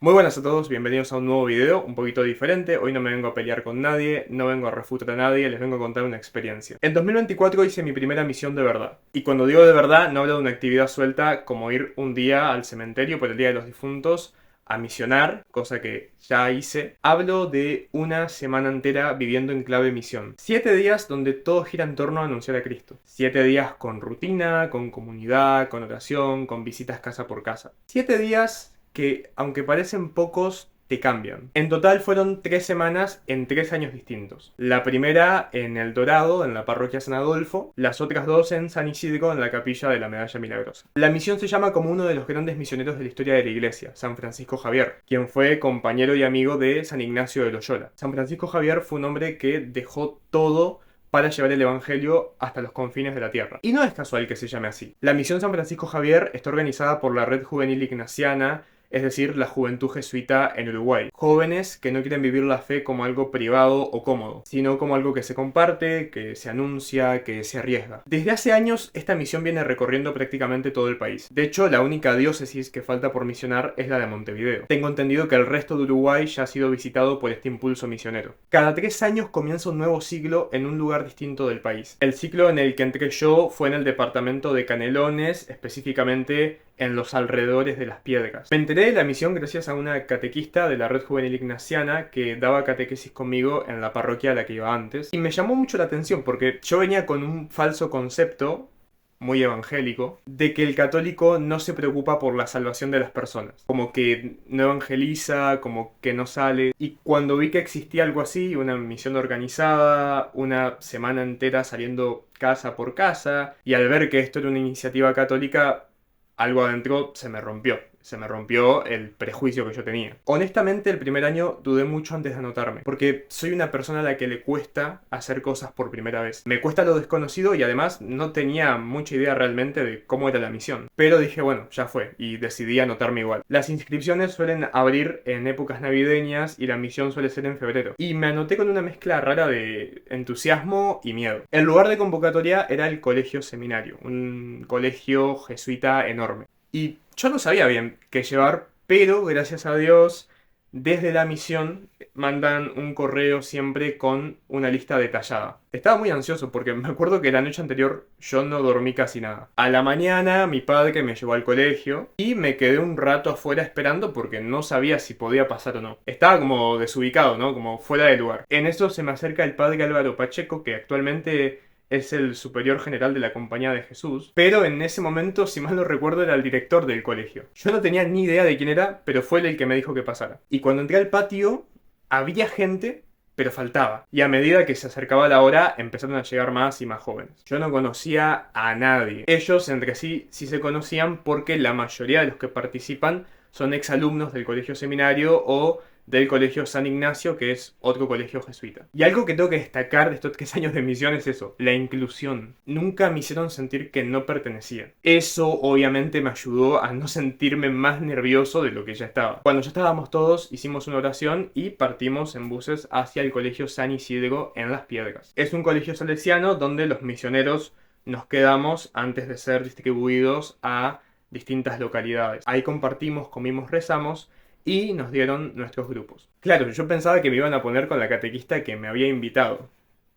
Muy buenas a todos, bienvenidos a un nuevo video, un poquito diferente. Hoy no me vengo a pelear con nadie, no vengo a refutar a nadie, les vengo a contar una experiencia. En 2024 hice mi primera misión de verdad. Y cuando digo de verdad, no hablo de una actividad suelta como ir un día al cementerio por el Día de los Difuntos a misionar, cosa que ya hice. Hablo de una semana entera viviendo en clave misión. 7 días donde todo gira en torno a anunciar a Cristo. 7 días con rutina, con comunidad, con oración, con visitas casa por casa. 7 días que, aunque parecen pocos, te cambian. En total fueron 3 semanas en 3 años distintos. La primera en El Dorado, en la parroquia San Adolfo, las otras dos en San Isidro, en la capilla de la Medalla Milagrosa. La misión se llama como uno de los grandes misioneros de la historia de la iglesia, San Francisco Javier, quien fue compañero y amigo de San Ignacio de Loyola. San Francisco Javier fue un hombre que dejó todo para llevar el Evangelio hasta los confines de la tierra. Y no es casual que se llame así. La misión San Francisco Javier está organizada por la Red Juvenil Ignaciana, es decir, la juventud jesuita en Uruguay. Jóvenes que no quieren vivir la fe como algo privado o cómodo, sino como algo que se comparte, que se anuncia, que se arriesga. Desde hace años, esta misión viene recorriendo prácticamente todo el país. De hecho, la única diócesis que falta por misionar es la de Montevideo. Tengo entendido que el resto de Uruguay ya ha sido visitado por este impulso misionero. Cada 3 años comienza un nuevo ciclo en un lugar distinto del país. El ciclo en el que entré yo fue en el departamento de Canelones, específicamente en los alrededores de Las Piedras. Me enteré de la misión gracias a una catequista de la Red Juvenil Ignaciana que daba catequesis conmigo en la parroquia a la que iba antes. Y me llamó mucho la atención porque yo venía con un falso concepto muy evangélico, de que el católico no se preocupa por la salvación de las personas. Como que no evangeliza, como que no sale. Y cuando vi que existía algo así, una misión organizada, una semana entera saliendo casa por casa, y al ver que esto era una iniciativa católica, algo adentro se me rompió. Se me rompió el prejuicio que yo tenía. Honestamente, el primer año dudé mucho antes de anotarme, porque soy una persona a la que le cuesta hacer cosas por primera vez. Me cuesta lo desconocido y además no tenía mucha idea realmente de cómo era la misión. Pero dije, bueno, ya fue, y decidí anotarme igual. Las inscripciones suelen abrir en épocas navideñas y la misión suele ser en febrero. Y me anoté con una mezcla rara de entusiasmo y miedo. El lugar de convocatoria era el colegio seminario, un colegio jesuita enorme. Y yo no sabía bien qué llevar, pero gracias a Dios, desde la misión mandan un correo siempre con una lista detallada. Estaba muy ansioso porque me acuerdo que la noche anterior yo no dormí casi nada. A la mañana mi padre me llevó al colegio y me quedé un rato afuera esperando porque no sabía si podía pasar o no. Estaba como desubicado, ¿no? Como fuera de lugar. En eso se me acerca el padre Álvaro Pacheco, que actualmente es el superior general de la Compañía de Jesús, pero en ese momento, si mal no recuerdo, era el director del colegio. Yo no tenía ni idea de quién era, pero fue él el que me dijo que pasara. Y cuando entré al patio, había gente, pero faltaba. Y a medida que se acercaba la hora, empezaron a llegar más y más jóvenes. Yo no conocía a nadie. Ellos entre sí se conocían porque la mayoría de los que participan son exalumnos del colegio seminario o del colegio San Ignacio, que es otro colegio jesuita. Y algo que tengo que destacar de estos 3 años de misión es eso, la inclusión. Nunca me hicieron sentir que no pertenecía. Eso obviamente me ayudó a no sentirme más nervioso de lo que ya estaba. Cuando ya estábamos todos, hicimos una oración y partimos en buses hacia el colegio San Isidro en Las Piedras. Es un colegio salesiano donde los misioneros nos quedamos antes de ser distribuidos a distintas localidades. Ahí compartimos, comimos, rezamos y nos dieron nuestros grupos. Claro, yo pensaba que me iban a poner con la catequista que me había invitado,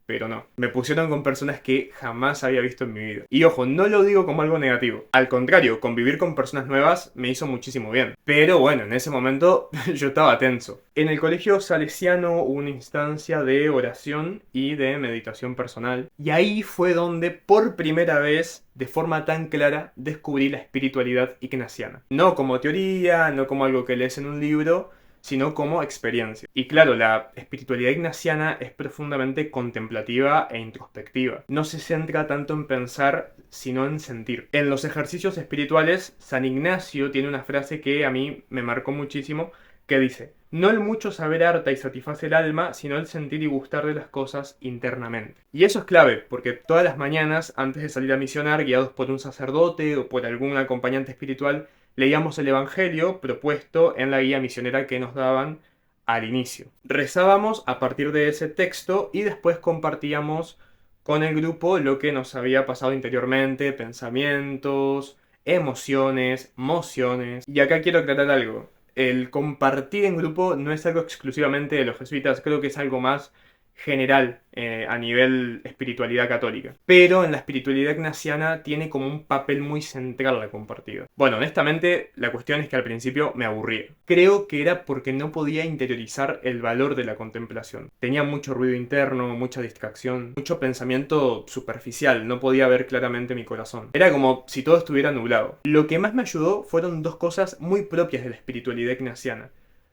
pero no. Me pusieron con personas que jamás había visto en mi vida. Y ojo, no lo digo como algo negativo. Al contrario, convivir con personas nuevas me hizo muchísimo bien. Pero bueno, en ese momento yo estaba tenso. En el colegio salesiano hubo una instancia de oración y de meditación personal. Y ahí fue donde por primera vez, de forma tan clara, descubrí la espiritualidad ignaciana. No como teoría, no como algo que lees en un libro, sino como experiencia. Y claro, la espiritualidad ignaciana es profundamente contemplativa e introspectiva. No se centra tanto en pensar, sino en sentir. En los ejercicios espirituales, San Ignacio tiene una frase que a mí me marcó muchísimo, que dice: no el mucho saber harta y satisface el alma, sino el sentir y gustar de las cosas internamente. Y eso es clave, porque todas las mañanas, antes de salir a misionar, guiados por un sacerdote o por algún acompañante espiritual, leíamos el Evangelio propuesto en la guía misionera que nos daban al inicio. Rezábamos a partir de ese texto y después compartíamos con el grupo lo que nos había pasado interiormente, pensamientos, emociones, mociones. Y acá quiero aclarar algo. el compartir en grupo no es algo exclusivamente de los jesuitas, creo que es algo más general a nivel espiritualidad católica. Pero en la espiritualidad ignaciana tiene como un papel muy central la compartida. Bueno, honestamente, la cuestión es que al principio me aburría. Creo que era porque no podía interiorizar el valor de la contemplación. Tenía mucho ruido interno, mucha distracción, mucho pensamiento superficial, no podía ver claramente mi corazón. Era como si todo estuviera nublado. Lo que más me ayudó fueron dos cosas muy propias de la espiritualidad ignaciana.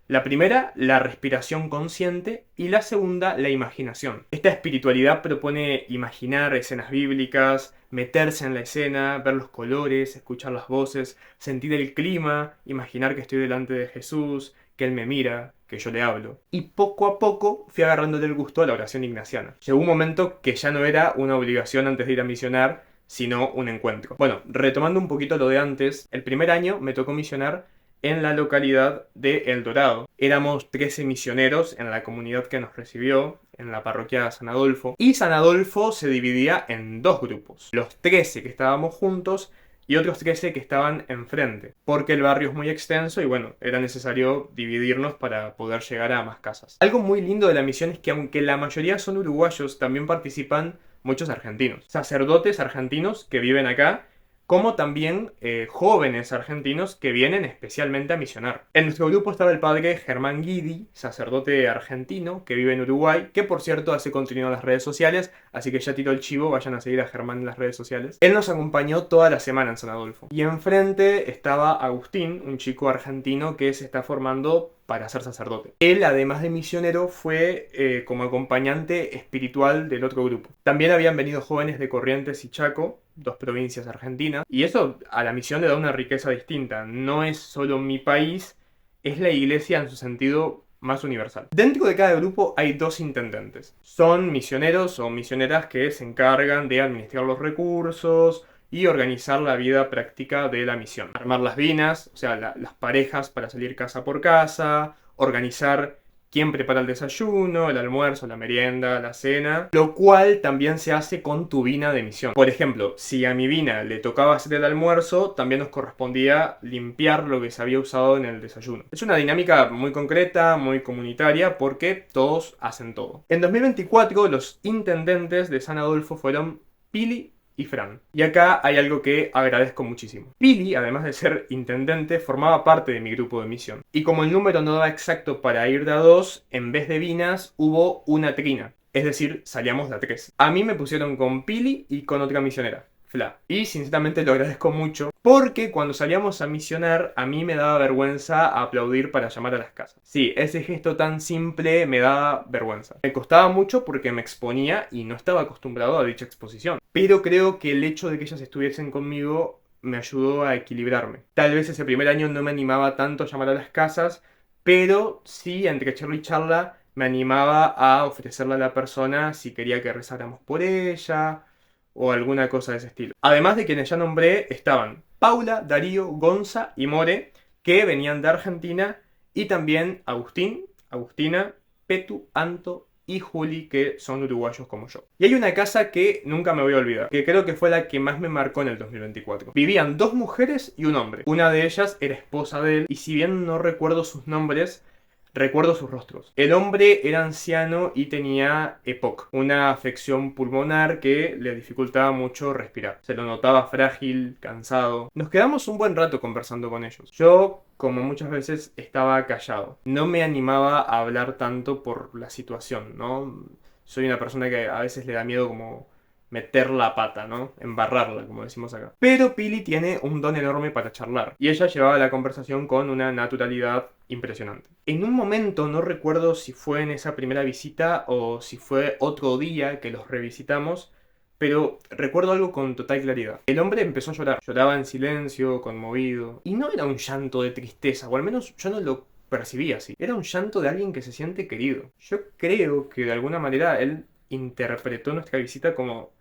La primera, la respiración consciente, y la segunda, la imaginación. Esta espiritualidad propone imaginar escenas bíblicas, meterse en la escena, ver los colores, escuchar las voces, sentir el clima, imaginar que estoy delante de Jesús, que Él me mira, que yo le hablo. Y poco a poco fui agarrándole el gusto a la oración ignaciana. Llegó un momento que ya no era una obligación antes de ir a misionar, sino un encuentro. Bueno, retomando un poquito lo de antes, el primer año me tocó misionar en la localidad de El Dorado. Éramos 13 misioneros en la comunidad que nos recibió, en la parroquia San Adolfo. Y San Adolfo se dividía en dos grupos. Los 13 que estábamos juntos y otros 13 que estaban enfrente. Porque el barrio es muy extenso y bueno, era necesario dividirnos para poder llegar a más casas. Algo muy lindo de la misión es que aunque la mayoría son uruguayos, también participan muchos argentinos. Sacerdotes argentinos que viven acá, como también jóvenes argentinos que vienen especialmente a misionar. En nuestro grupo estaba el padre Germán Guidi, sacerdote argentino que vive en Uruguay, que por cierto hace contenido en las redes sociales, así que ya tiro el chivo, vayan a seguir a Germán en las redes sociales. Él nos acompañó toda la semana en San Adolfo. Y enfrente estaba Agustín, un chico argentino que se está formando para ser sacerdote. Él, además de misionero, fue como acompañante espiritual del otro grupo. También habían venido jóvenes de Corrientes y Chaco, dos provincias argentinas, y eso a la misión le da una riqueza distinta. No es solo mi país, es la iglesia en su sentido más universal. Dentro de cada grupo hay dos intendentes. Son misioneros o misioneras que se encargan de administrar los recursos y organizar la vida práctica de la misión. Armar las vinas, o sea, las parejas para salir casa por casa, organizar quién prepara el desayuno, el almuerzo, la merienda, la cena, lo cual también se hace con tu vina de misión. Por ejemplo, si a mi vina le tocaba hacer el almuerzo, también nos correspondía limpiar lo que se había usado en el desayuno. Es una dinámica muy concreta, muy comunitaria, porque todos hacen todo. En 2024, los intendentes de San Adolfo fueron Pili y Fran. Y acá hay algo que agradezco muchísimo. Pili, además de ser intendente, formaba parte de mi grupo de misión. Y como el número no daba exacto para ir de a dos, en vez de vinas hubo una trina. Es decir, salíamos de a tres. A mí me pusieron con Pili y con otra misionera, Fla. Y sinceramente lo agradezco mucho porque cuando salíamos a misionar a mí me daba vergüenza aplaudir para llamar a las casas. Sí, ese gesto tan simple me daba vergüenza. Me costaba mucho porque me exponía y no estaba acostumbrado a dicha exposición. Pero creo que el hecho de que ellas estuviesen conmigo me ayudó a equilibrarme. Tal vez ese primer año no me animaba tanto a llamar a las casas, pero sí, entre charla y charla, me animaba a ofrecerle a la persona si quería que rezáramos por ella o alguna cosa de ese estilo. Además de quienes ya nombré, estaban Paula, Darío, Gonza y More, que venían de Argentina, y también Agustín, Agustina, Petu, Anto y Juli, que son uruguayos como yo. Y hay una casa que nunca me voy a olvidar, que creo que fue la que más me marcó en el 2024. Vivían dos mujeres y un hombre. Una de ellas era esposa de él, y si bien no recuerdo sus nombres, recuerdo sus rostros. El hombre era anciano y tenía EPOC, una afección pulmonar que le dificultaba mucho respirar. Se lo notaba frágil, cansado. Nos quedamos un buen rato conversando con ellos. Yo, como muchas veces, estaba callado. No me animaba a hablar tanto por la situación, ¿no? Soy una persona que a veces le da miedo como meter la pata, ¿no? Embarrarla, como decimos acá. Pero Pili tiene un don enorme para charlar. Y ella llevaba la conversación con una naturalidad impresionante. En un momento, no recuerdo si fue en esa primera visita o si fue otro día que los revisitamos, pero recuerdo algo con total claridad. El hombre empezó a llorar. Lloraba en silencio, conmovido. Y no era un llanto de tristeza, o al menos yo no lo percibía así. Era un llanto de alguien que se siente querido. Yo creo que de alguna manera él interpretó nuestra visita como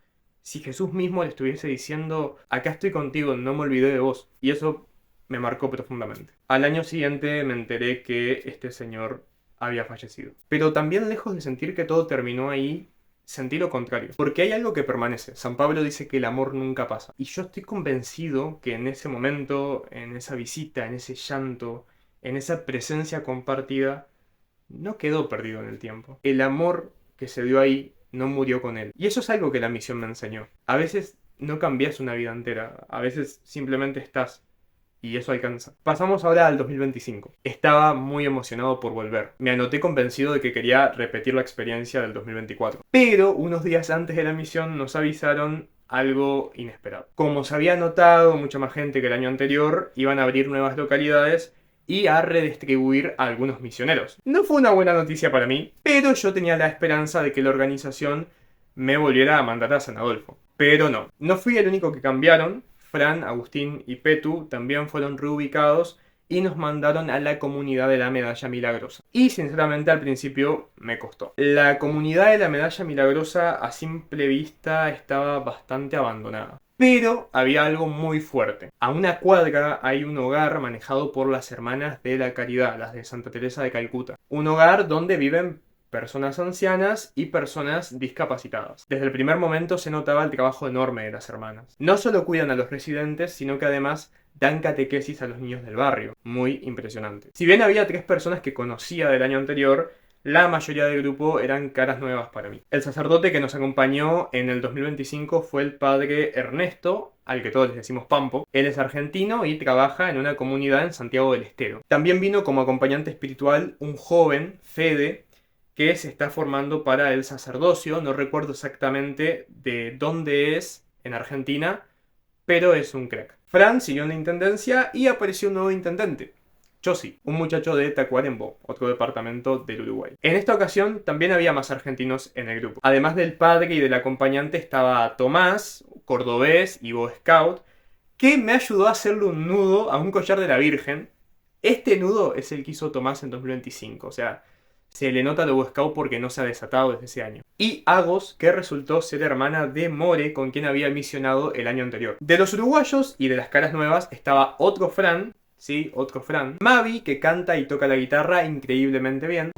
si Jesús mismo le estuviese diciendo: acá estoy contigo, no me olvidé de vos. Y eso me marcó profundamente. Al año siguiente me enteré que este señor había fallecido. Pero también, lejos de sentir que todo terminó ahí, sentí lo contrario. Porque hay algo que permanece. San Pablo dice que el amor nunca pasa. Y yo estoy convencido que en ese momento, en esa visita, en ese llanto, en esa presencia compartida, no quedó perdido en el tiempo. El amor que se dio ahí no murió con él. Y eso es algo que la misión me enseñó. A veces no cambias una vida entera, a veces simplemente estás. Y eso alcanza. Pasamos ahora al 2025. Estaba muy emocionado por volver. Me anoté convencido de que quería repetir la experiencia del 2024. Pero unos días antes de la misión nos avisaron algo inesperado. Como se había notado mucha más gente que el año anterior, iban a abrir nuevas localidades y a redistribuir a algunos misioneros. No fue una buena noticia para mí, pero yo tenía la esperanza de que la organización me volviera a mandar a San Adolfo. Pero no. No fui el único que cambiaron. Fran, Agustín y Petu también fueron reubicados y nos mandaron a la comunidad de la Medalla Milagrosa. Y sinceramente al principio me costó. La comunidad de la Medalla Milagrosa a simple vista estaba bastante abandonada. Pero había algo muy fuerte. A una cuadra hay un hogar manejado por las Hermanas de la Caridad, las de Santa Teresa de Calcuta. Un hogar donde viven personas ancianas y personas discapacitadas. Desde el primer momento se notaba el trabajo enorme de las hermanas. No solo cuidan a los residentes, sino que además dan catequesis a los niños del barrio. Muy impresionante. Si bien había 3 personas que conocía del año anterior, la mayoría del grupo eran caras nuevas para mí. El sacerdote que nos acompañó en el 2025 fue el padre Ernesto, al que todos les decimos Pampo. Él es argentino y trabaja en una comunidad en Santiago del Estero. También vino como acompañante espiritual un joven, Fede, que se está formando para el sacerdocio. No recuerdo exactamente de dónde es en Argentina, pero es un crack. Fran siguió en la intendencia y apareció un nuevo intendente, Chossi, un muchacho de Tacuarembó, otro departamento del Uruguay. En esta ocasión también había más argentinos en el grupo. Además del padre y del acompañante estaba Tomás, cordobés y Boy Scout, que me ayudó a hacerle un nudo a un collar de la Virgen. Este nudo es el que hizo Tomás en 2025, o sea, se le nota lo Boy Scout porque no se ha desatado desde ese año. Y Agos, que resultó ser hermana de More, con quien había misionado el año anterior. De los uruguayos y de las caras nuevas estaba otro Fran, sí, otro Fran. Mavi, que canta y toca la guitarra increíblemente bien.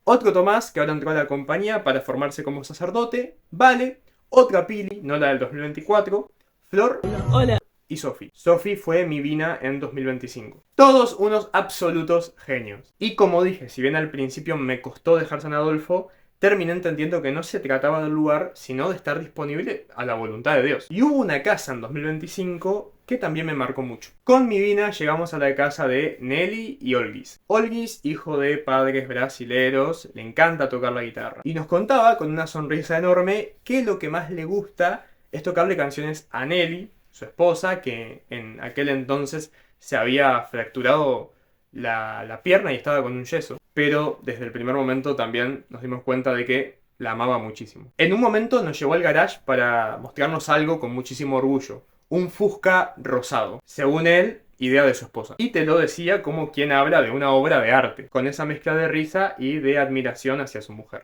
Otro Tomás, que ahora entró a la compañía para formarse como sacerdote. Vale. Otra Pili, no la del 2024. Flor. Hola. Y Sofi. Sofi fue mi Vina en 2025. Todos unos absolutos genios. Y como dije, si bien al principio me costó dejar San Adolfo, terminé entendiendo que no se trataba del lugar, sino de estar disponible a la voluntad de Dios. Y hubo una casa en 2025 que también me marcó mucho. Con mi Vina llegamos a la casa de Nelly y Olguis. Olguis, hijo de padres brasileros, le encanta tocar la guitarra. Y nos contaba, con una sonrisa enorme, que lo que más le gusta es tocarle canciones a Nelly, su esposa, que en aquel entonces se había fracturado la pierna y estaba con un yeso. Pero desde el primer momento también nos dimos cuenta de que la amaba muchísimo. En un momento nos llevó al garage para mostrarnos algo con muchísimo orgullo. Un Fusca rosado. Según él, idea de su esposa. Y te lo decía como quien habla de una obra de arte, con esa mezcla de risa y de admiración hacia su mujer.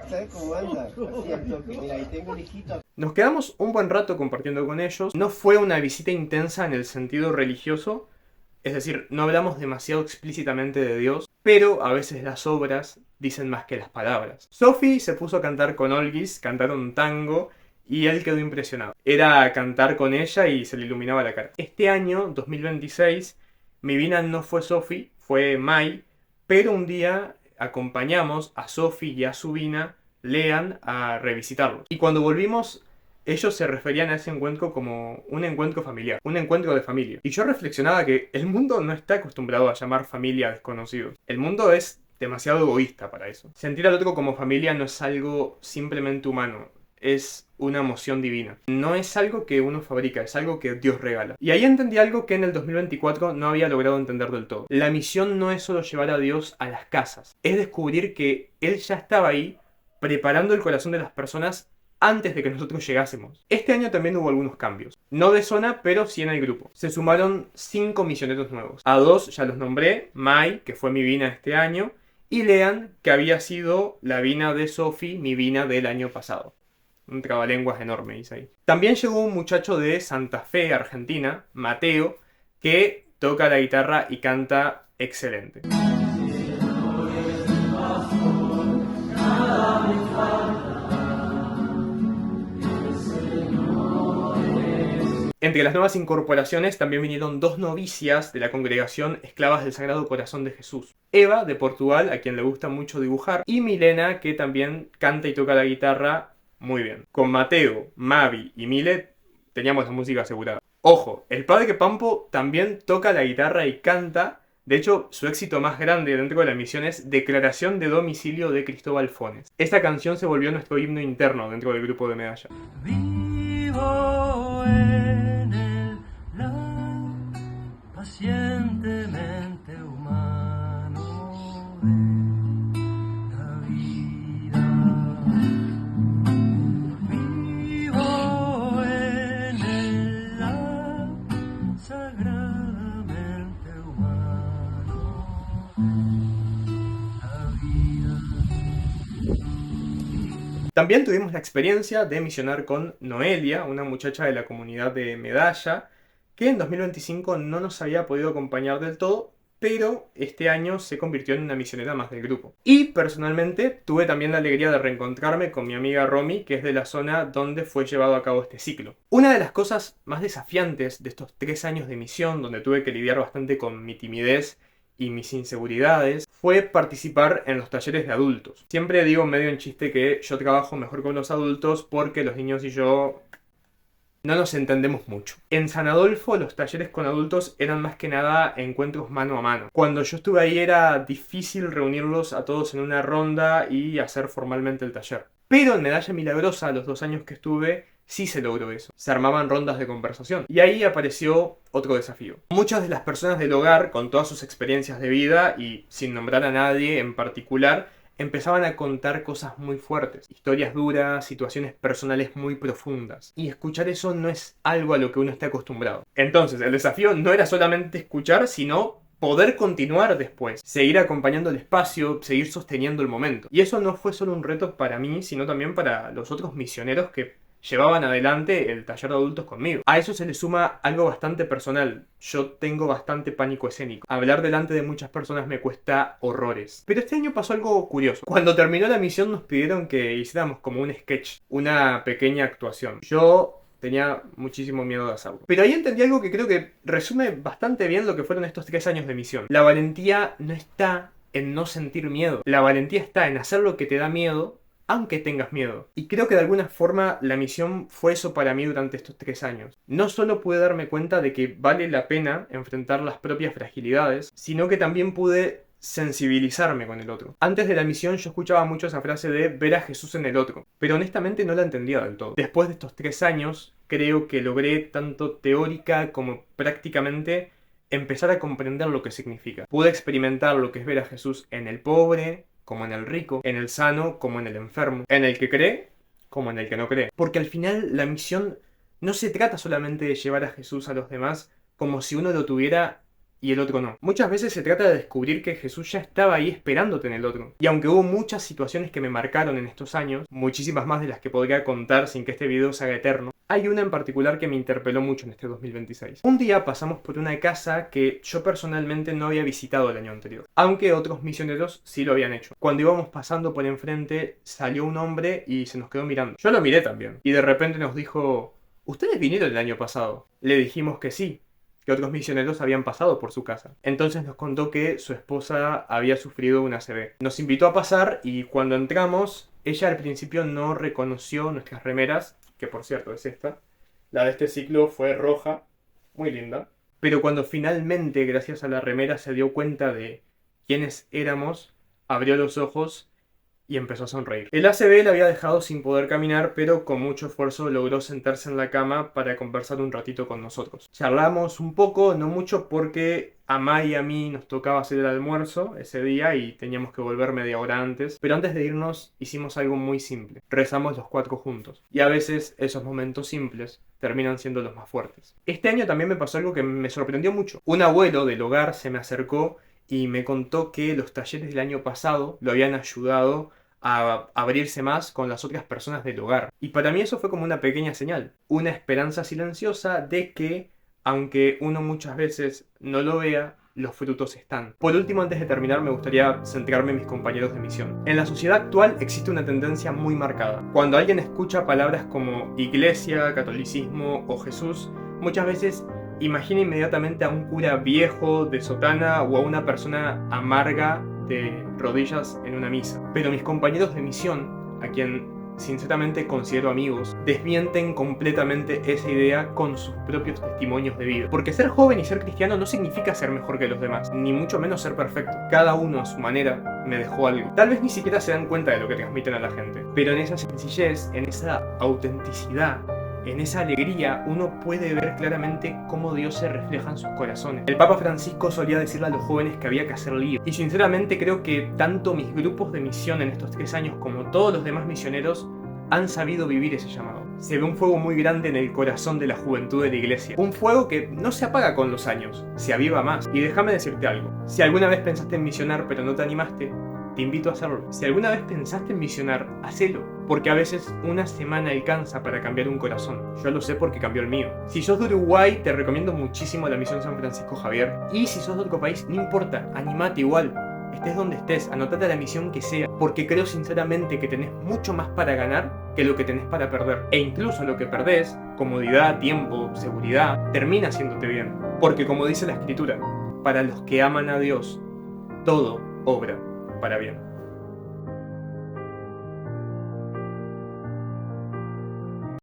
¿Sabes cómo anda? Mira, ahí tengo el hijito. Nos quedamos un buen rato compartiendo con ellos. No fue una visita intensa en el sentido religioso, es decir, no hablamos demasiado explícitamente de Dios, pero a veces las obras dicen más que las palabras. Sofi se puso a cantar con Olguis, cantaron un tango, y él quedó impresionado. Era cantar con ella y se le iluminaba la cara. Este año, 2026, mi Vina no fue Sofi, fue Mai, pero un día acompañamos a Sofi y a su Vina, Lean, a revisitarlos. Y cuando volvimos, ellos se referían a ese encuentro como un encuentro familiar, un encuentro de familia. Y yo reflexionaba que el mundo no está acostumbrado a llamar familia a desconocidos. El mundo es demasiado egoísta para eso. Sentir al otro como familia no es algo simplemente humano, es una emoción divina. No es algo que uno fabrica, es algo que Dios regala. Y ahí entendí algo que en el 2024 no había logrado entender del todo. La misión no es solo llevar a Dios a las casas, es descubrir que Él ya estaba ahí preparando el corazón de las personas antes de que nosotros llegásemos. Este año también hubo algunos cambios. No de zona, pero sí en el grupo. Se sumaron 5 misioneros nuevos. A 2 ya los nombré, Mai, que fue mi Vina este año, y Lean, que había sido la Vina de Sofi, mi Vina del año pasado. Un trabalenguas enorme, dice ahí. También llegó un muchacho de Santa Fe, Argentina, Mateo, que toca la guitarra y canta excelente. Entre las nuevas incorporaciones también vinieron 2 novicias de la congregación Esclavas del Sagrado Corazón de Jesús. Eva, de Portugal, a quien le gusta mucho dibujar, y Milena, que también canta y toca la guitarra muy bien. Con Mateo, Mavi y Mile teníamos la música asegurada. Ojo, el padre Pampo también toca la guitarra y canta. De hecho, su éxito más grande dentro de la misión es Declaración de Domicilio de Cristóbal Fones. Esta canción se volvió nuestro himno interno dentro del grupo de Medalla. Vivo en el lar, pacientemente humano de la vida. Vivo en el lar, sagradamente humano de la vida. También tuvimos la experiencia de misionar con Noelia, una muchacha de la comunidad de Medalla, que en 2025 no nos había podido acompañar del todo, pero este año se convirtió en una misionera más del grupo. Y personalmente tuve también la alegría de reencontrarme con mi amiga Romy, que es de la zona donde fue llevado a cabo este ciclo. Una de las cosas más desafiantes de estos 3 años de misión, donde tuve que lidiar bastante con mi timidez y mis inseguridades, fue participar en los talleres de adultos. Siempre digo medio en chiste que yo trabajo mejor con los adultos porque los niños y yo no nos entendemos mucho. En San Adolfo los talleres con adultos eran más que nada encuentros mano a mano. Cuando yo estuve ahí era difícil reunirlos a todos en una ronda y hacer formalmente el taller. Pero en Medalla Milagrosa, los 2 años que estuve, sí se logró eso. Se armaban rondas de conversación. Y ahí apareció otro desafío. Muchas de las personas del hogar, con todas sus experiencias de vida y sin nombrar a nadie en particular, empezaban a contar cosas muy fuertes. Historias duras, situaciones personales muy profundas. Y escuchar eso no es algo a lo que uno esté acostumbrado. Entonces, el desafío no era solamente escuchar, sino poder continuar después, seguir acompañando el espacio, seguir sosteniendo el momento. Y eso no fue solo un reto para mí, sino también para los otros misioneros que llevaban adelante el taller de adultos conmigo. A eso se le suma algo bastante personal. Yo tengo bastante pánico escénico. Hablar delante de muchas personas me cuesta horrores. Pero este año pasó algo curioso. Cuando terminó la misión nos pidieron que hiciéramos como un sketch, una pequeña actuación. Yo tenía muchísimo miedo de hacerlo. Pero ahí entendí algo que creo que resume bastante bien lo que fueron estos 3 años de misión. La valentía no está en no sentir miedo. La valentía está en hacer lo que te da miedo, aunque tengas miedo. Y creo que de alguna forma la misión fue eso para mí durante estos 3 años. No solo pude darme cuenta de que vale la pena enfrentar las propias fragilidades, sino que también pude sensibilizarme con el otro. Antes de la misión yo escuchaba mucho esa frase de ver a Jesús en el otro, pero honestamente no la entendía del todo. Después de estos 3 años, creo que logré, tanto teórica como prácticamente, empezar a comprender lo que significa. Pude experimentar lo que es ver a Jesús en el pobre, como en el rico, en el sano como en el enfermo, en el que cree como en el que no cree. Porque al final la misión no se trata solamente de llevar a Jesús a los demás como si uno lo tuviera y el otro no. Muchas veces se trata de descubrir que Jesús ya estaba ahí esperándote en el otro. Y aunque hubo muchas situaciones que me marcaron en estos años, muchísimas más de las que podría contar sin que este video se haga eterno, hay una en particular que me interpeló mucho en este 2026. Un día pasamos por una casa que yo personalmente no había visitado el año anterior, aunque otros misioneros sí lo habían hecho. Cuando íbamos pasando por enfrente, salió un hombre y se nos quedó mirando. Yo lo miré también. Y de repente nos dijo: ¿ustedes vinieron el año pasado? Le dijimos que sí, que otros misioneros habían pasado por su casa. Entonces nos contó que su esposa había sufrido un ACV. Nos invitó a pasar y cuando entramos, ella al principio no reconoció nuestras remeras, que por cierto es esta. La de este ciclo fue roja, muy linda. Pero cuando finalmente, gracias a la remera, se dio cuenta de quiénes éramos, abrió los ojos y empezó a sonreír. El ACV la había dejado sin poder caminar, pero con mucho esfuerzo logró sentarse en la cama para conversar un ratito con nosotros. Charlamos un poco, no mucho, porque a Mai y a mí nos tocaba hacer el almuerzo ese día y teníamos que volver media hora antes. Pero antes de irnos hicimos algo muy simple. Rezamos los 4 juntos. Y a veces esos momentos simples terminan siendo los más fuertes. Este año también me pasó algo que me sorprendió mucho. Un abuelo del hogar se me acercó y me contó que los talleres del año pasado lo habían ayudado a abrirse más con las otras personas del hogar. Y para mí eso fue como una pequeña señal, una esperanza silenciosa de que, aunque uno muchas veces no lo vea, los frutos están. Por último, antes de terminar, me gustaría centrarme en mis compañeros de misión. En la sociedad actual existe una tendencia muy marcada. Cuando alguien escucha palabras como iglesia, catolicismo o Jesús, Muchas veces imagina inmediatamente a un cura viejo de sotana o a una persona amarga de rodillas en una misa. Pero mis compañeros de misión, a quien sinceramente considero amigos, desmienten completamente esa idea con sus propios testimonios de vida. Porque ser joven y ser cristiano no significa ser mejor que los demás, ni mucho menos ser perfecto. Cada uno a su manera me dejó algo. Tal vez ni siquiera se dan cuenta de lo que transmiten a la gente, pero en esa sencillez, en esa autenticidad, en esa alegría, uno puede ver claramente cómo Dios se refleja en sus corazones. El Papa Francisco solía decirle a los jóvenes que había que hacer lío. Y sinceramente creo que tanto mis grupos de misión en estos 3 años como todos los demás misioneros han sabido vivir ese llamado. Se ve un fuego muy grande en el corazón de la juventud de la iglesia. Un fuego que no se apaga con los años, se aviva más. Y déjame decirte algo. Si alguna vez pensaste en misionar pero no te animaste, te invito a hacerlo. Si alguna vez pensaste en misionar, hacelo. Porque a veces una semana alcanza para cambiar un corazón. Yo lo sé porque cambió el mío. Si sos de Uruguay, te recomiendo muchísimo la misión San Francisco Javier. Y si sos de otro país, no importa, animate igual. Estés donde estés, anotate a la misión que sea. Porque creo sinceramente que tenés mucho más para ganar que lo que tenés para perder. E incluso lo que perdés, comodidad, tiempo, seguridad, termina haciéndote bien. Porque como dice la Escritura, para los que aman a Dios, todo obra para bien.